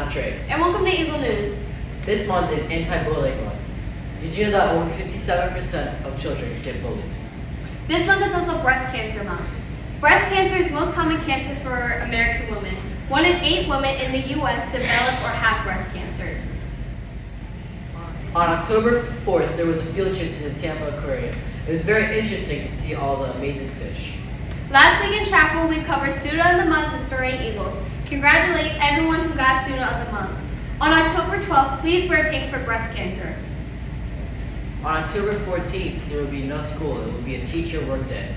I'm Trace. And welcome to Eagle News. This month is Anti-Bullying Month. Did you know that over 57% of children get bullied? This month is also Breast Cancer Month. Breast cancer is the most common cancer for American women. 1 in 8 women in the U.S. develop or have breast cancer. On October 4th, there was a field trip to the Tampa Aquarium. It was very interesting to see all the amazing fish. Last week in chapel, we covered Student of the Month and Soaring Eagles. Congratulate everyone who got Student of the Month. On October 12th, please wear pink for breast cancer. On October 14th, there will be no school. It will be a teacher work day.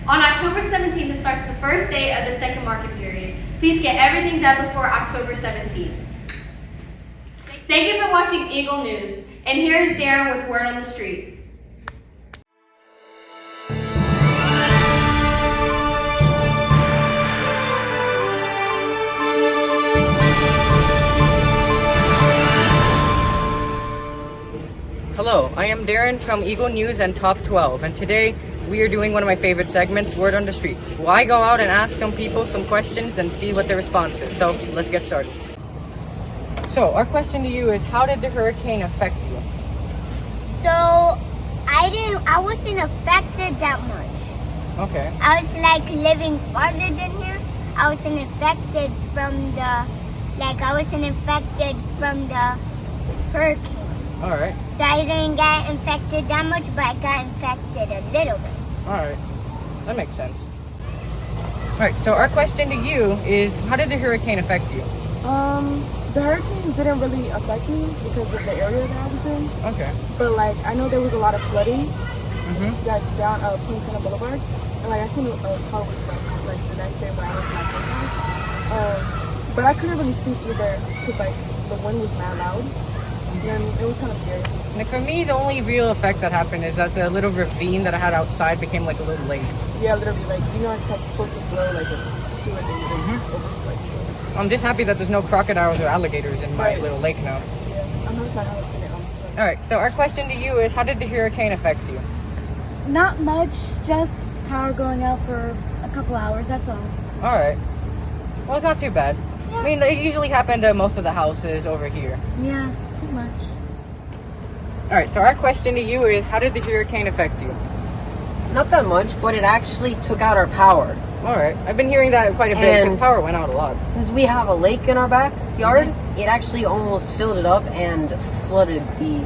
On October 17th, it starts the first day of the second market period. Please get everything done before October 17th. Thank you for watching Eagle News. And here's Darren with Word on the Street. Hello, I am Darren from Eagle News and Top 12, and today we are doing one of my favorite segments, Word on the Street. Well, I go out and ask some people some questions and see what their response is. So let's get started. So our question to you is, how did the hurricane affect you? So I wasn't affected that much. Okay. I was like living farther than here. I wasn't affected from the hurricane. All right. So I didn't get infected that much, but I got infected a little bit. All right. That makes sense. All right. So our question to you is, how did the hurricane affect you? The hurricane didn't really affect me because of the area that I was in. Okay. But like, I know there was a lot of flooding Mm-hmm. down Poinciana Boulevard, and like I seen a car was stuck like the next day when I went to my friend's house. But I couldn't really speak either because like the wind was mad loud, and it was kind of scary. Like for me, the only real effect that happened is that the little ravine that I had outside became like a little lake. Yeah, literally, like it's like supposed to flow like a sewer thing over like. I'm just happy that there's no crocodiles or alligators in my Right. little lake now. Yeah, I'm not my house in it. All right, so our question to you is, how did the hurricane affect you? Not much, just power going out for a couple hours, that's all. All right. Well, it's not too bad. I mean, it usually happened to most of the houses over here. Yeah, pretty much. All right, so our question to you is, how did the hurricane affect you? Not that much, but it actually took out our power. All right. I've been hearing that quite a bit And because power went out a lot. Since we have a lake in our backyard, it actually almost filled it up and flooded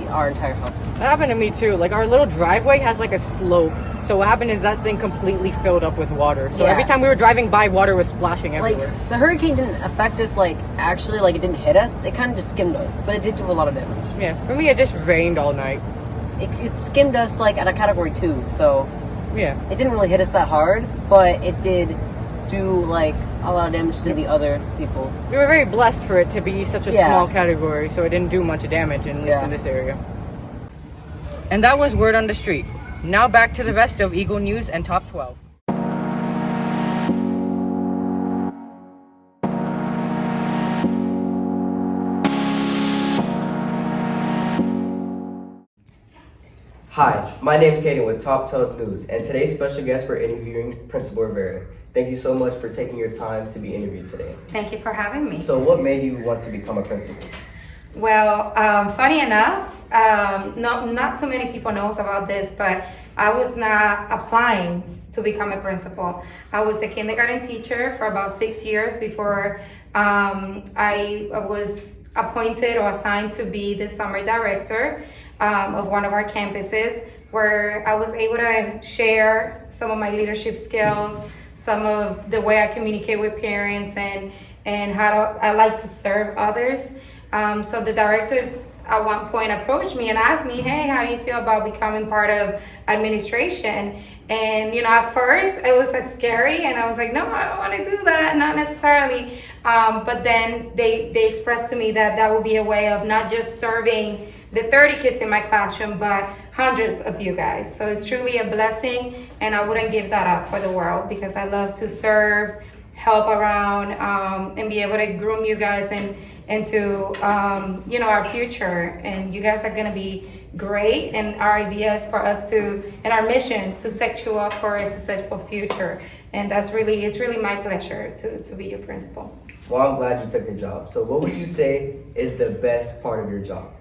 our entire house. That happened to me too. Like our little driveway has like a slope. So what happened is that thing completely filled up with water. So Yeah. every time we were driving by, water was splashing Like, everywhere. the hurricane didn't affect us, actually, it didn't hit us. It kind of just skimmed us, but it did do a lot of damage. Yeah. For me, it just rained all night. It skimmed us, at a category 2, so Yeah. it didn't really hit us that hard, but it did do, a lot of damage to the other people. We were very blessed for it to be such a Yeah. small category, so it didn't do much damage, at least Yeah. in this area. And that was Word on the Street. Now back to the rest of Eagle News and Top 12. Hi, my name is Kaden with Top 12 News, and today's special guest we're interviewing Principal Rivera. Thank you so much for taking your time to be interviewed today. Thank you for having me. So what made you want to become a principal? Well, funny enough, not too many people knows about this, but I was not applying to become a principal. I was a kindergarten teacher for about 6 years before I was appointed or assigned to be the summer director of one of our campuses, where I was able to share some of my leadership skills, some of the way I communicate with parents, and how I like to serve others. So the directors at one point approached me and asked me, hey, how do you feel about becoming part of administration? And at first it was scary, and I was like, no, I don't want to do that, not necessarily. But then they expressed to me that would be a way of not just serving the 30 kids in my classroom, but hundreds of you guys. So it's truly a blessing, and I wouldn't give that up for the world, because I love to serve, help around, and be able to groom you guys into our future. And you guys are going to be great, and our idea is for us and our mission to set you up for a successful future. And it's really my pleasure to be your principal. Well, I'm glad you took the job. So what would you say is the best part of your job?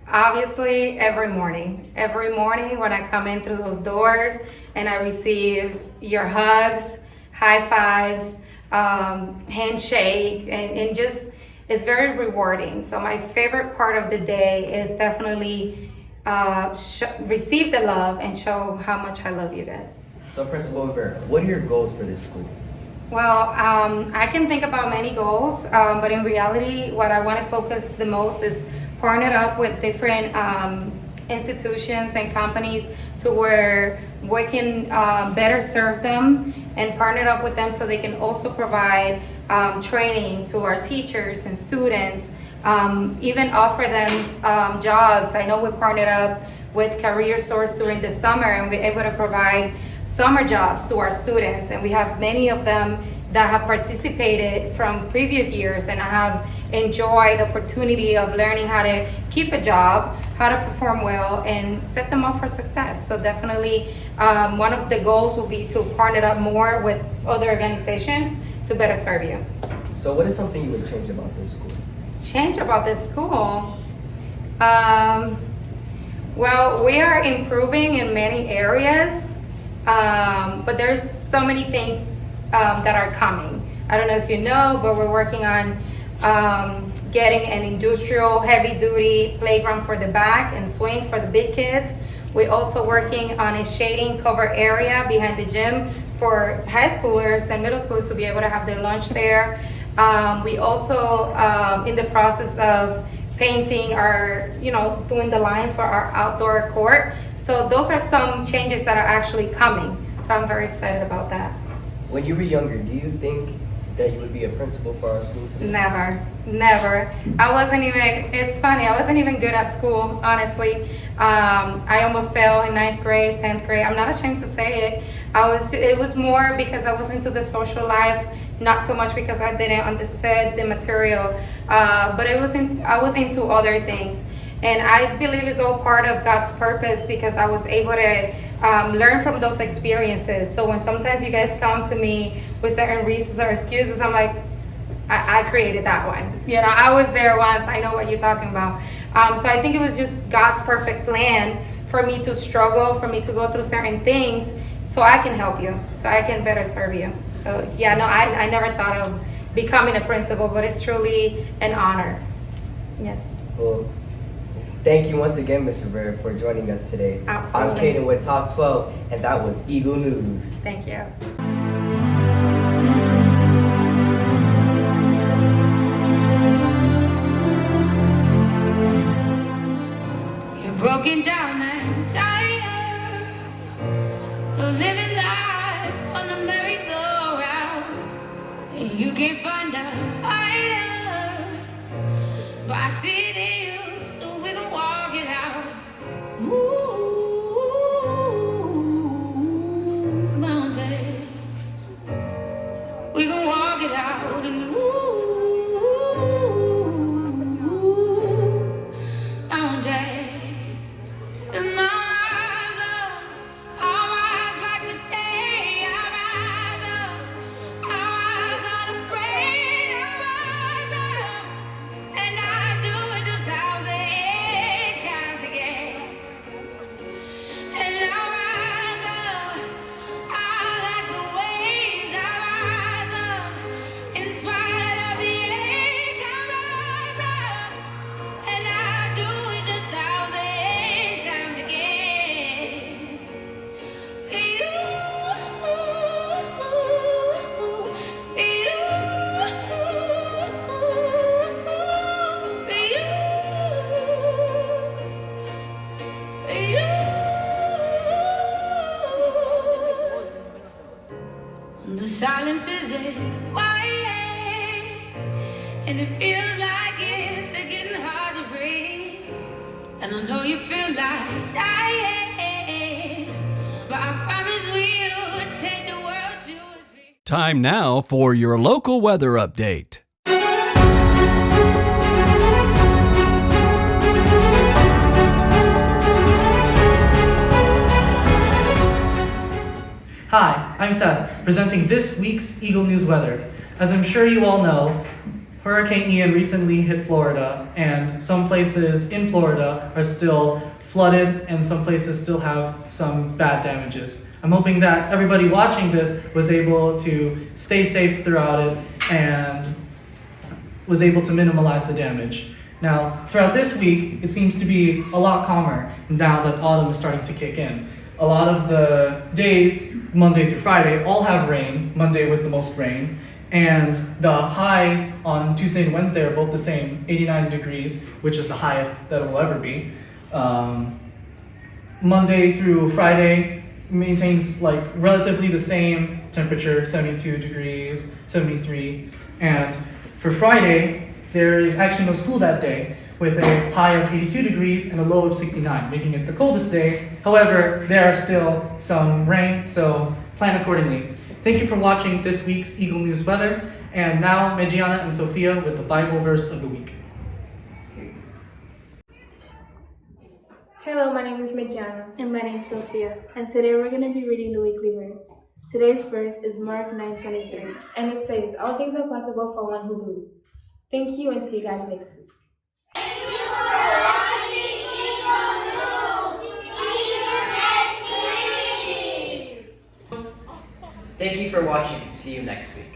Obviously, every morning. Every morning when I come in through those doors and I receive your hugs, high fives, handshake, and just, it's very rewarding. So my favorite part of the day is definitely receive the love and show how much I love you guys. So Principal Rivera, what are your goals for this school? Well, I can think about many goals, but in reality, what I want to focus the most is partnered up with different institutions and companies to where we can better serve them and partner up with them so they can also provide training to our teachers and students, even offer them jobs. I know we partnered up with Career Source during the summer and we're able to provide summer jobs to our students, and we have many of them that have participated from previous years, and I have enjoyed the opportunity of learning how to keep a job, how to perform well, and set them up for success. So definitely one of the goals will be to partner up more with other organizations to better serve you. So what is something you would change about this school? Change about this school? Well, we are improving in many areas, but there's so many things that are coming. I don't know if you know, but we're working on getting an industrial heavy-duty playground for the back and swings for the big kids. We're also working on a shading cover area behind the gym for high schoolers and middle schoolers to be able to have their lunch there. We also in the process of painting our, doing the lines for our outdoor court. So those are some changes that are actually coming. So I'm very excited about that. When you were younger, do you think that you would be a principal for our school today? Never. I wasn't even, it's funny, I wasn't even good at school, honestly. I almost failed in 9th grade, 10th grade. I'm not ashamed to say it. It was more because I was into the social life, not so much because I didn't understand the material, but I was into other things. And I believe it's all part of God's purpose because I was able to learn from those experiences. So when sometimes you guys come to me with certain reasons or excuses, I'm like, I created that one. I was there once. I know what you're talking about. So I think it was just God's perfect plan for me to struggle, for me to go through certain things so I can help you, so I can better serve you. So yeah, no, I never thought of becoming a principal, but it's truly an honor. Yes. Well, thank you once again, Ms. Rivera, for joining us today. Absolutely. I'm Kaden with Top 12, and that was Eagle News. Thank you. You're broken down and tired of living life on a merry-go-round, and you can't find a fighter, but I see it in you, so we can walk it out. Move mountains, we can walk it out and move mountains. And I'll rise like the day. I'll rise unafraid. I'll rise up, and I'll do it 1,000 times again. And I'll rise up, I like the waves. I'll rise up, in spite of the age. I'll rise up, and I'll do it 1,000 times again. The silence is quiet, and it feels like it's getting hard to breathe. And I know you feel like dying, but I promise we'll take the world to its feet. Time now for your local weather update. Hi, I'm Seth, presenting this week's Eagle News weather. As I'm sure you all know, Hurricane Ian recently hit Florida, and some places in Florida are still flooded, and some places still have some bad damages. I'm hoping that everybody watching this was able to stay safe throughout it and was able to minimize the damage. Now, throughout this week, it seems to be a lot calmer now that autumn is starting to kick in. A lot of the days, Monday through Friday, all have rain, Monday with the most rain, and the highs on Tuesday and Wednesday are both the same, 89 degrees, which is the highest that it will ever be. Monday through Friday maintains like relatively the same temperature, 72 degrees, 73, and for Friday, there is actually no school that day, with a high of 82 degrees and a low of 69, making it the coldest day. However, there are still some rain, so plan accordingly. Thank you for watching this week's Eagle News weather, and now Poinciana and Sophia with the Bible verse of the week. Hello, my name is Poinciana. And my name is Sophia. And today we're going to be reading the weekly verse. Today's verse is Mark 9:23. And it says, "All things are possible for one who believes." Thank you, and see you guys next week. Thank you for watching Eagle News. See you next week. Thank you for watching. See you next week.